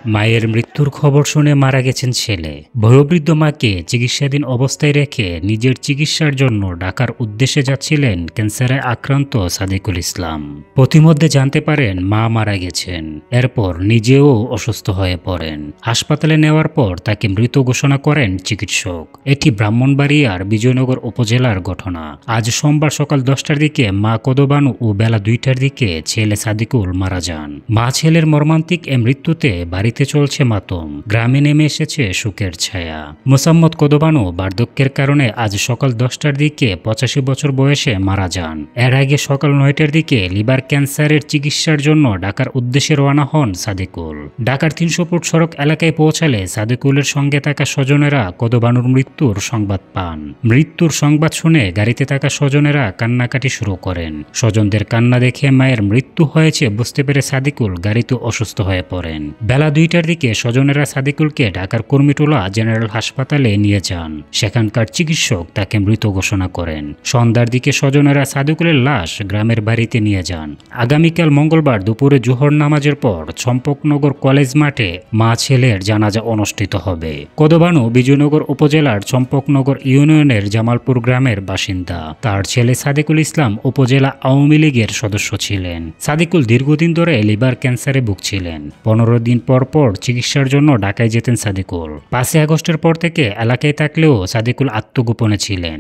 মায়ের মৃত্যুর খবর শুনে মারা গেছেন ছেলে। বয়োবৃদ্ধ মাকে চিকিৎসাধীন অবস্থায় রেখে নিজের চিকিৎসার জন্য ঢাকার উদ্দেশ্যে যাচ্ছিলেন ক্যান্সারে আক্রান্ত সাদিকুল ইসলাম। পথিমধ্যে জানতে পারেন মা মারা গেছেন। এরপর নিজেও অসুস্থ হয়ে পড়েন। হাসপাতালে নেওয়ার পর তাকে মৃত ঘোষণা করেন চিকিৎসক। এটি ব্রাহ্মণবাড়িয়ার বিজয়নগর উপজেলার ঘটনা। আজ সোমবার সকাল 10টার দিকে মা কদবানু ও বেলা 2টার দিকে ছেলে সাদিকুল মারা যান। মা ছেলের মর্মান্তিক এ মৃত্যুতে বাড়িতে চলছে মাতম। গ্রামে নেমে এসেছে শোকের ছায়া। মোসাম্মদ কদবানু বার্ধক্যের কারণে আজ সকাল 10টার দিকে 85 বছর বয়সে মারা যান। এর আগে সকাল 9টার দিকে লিভার ক্যান্সারের চিকিৎসার জন্য ঢাকার উদ্দেশ্যে রওনা হন সাদিকুল। ঢাকার 300 ফুট সড়ক এলাকায় পৌঁছালে সাদিকুলের সঙ্গে থাকা স্বজনেরা কদবানুর মৃত্যুর সংবাদ পান। মৃত্যুর সংবাদ শুনে গাড়িতে থাকা স্বজনেরা কান্নাকাটি শুরু করেন। স্বজনদের কান্না দেখে মায়ের মৃত্যু হয়েছে বুঝতে পেরে সাদিকুল গাড়িতে অসুস্থ হয়ে পড়েন। বেলা 2টার দিকে স্বজনেরা সাদিকুলকে ঢাকার কর্মীটোলা জেনারেল হাসপাতালে নিয়ে যান। সেখানকার চিকিৎসক তাকে মৃত ঘোষণা করেন। সন্ধ্যার দিকে স্বজনেরা সাদিকুলের লাশ গ্রামের বাড়িতে নিয়ে যান। আগামীকাল মঙ্গলবার দুপুরে জোহর নামাজের পর চম্পকনগর কলেজ মাঠে মা ছেলের জানাজা অনুষ্ঠিত হবে। কদবানু বিজয়নগর উপজেলার চম্পকনগর ইউনিয়নের জামালপুর গ্রামের বাসিন্দা। তার ছেলে সাদিকুল ইসলাম উপজেলা আওয়ামী লীগের সদস্য ছিলেন। সাদিকুল দীর্ঘদিন ধরে লিভার ক্যান্সারে ভুগছিলেন। 15 দিন পর পর চিকিৎসার জন্য ঢাকায় যেতেন সাদিকুল। 5 আগস্টের পর থেকে এলাকায় থাকলেও সাদিকুল আত্মগোপনে ছিলেন।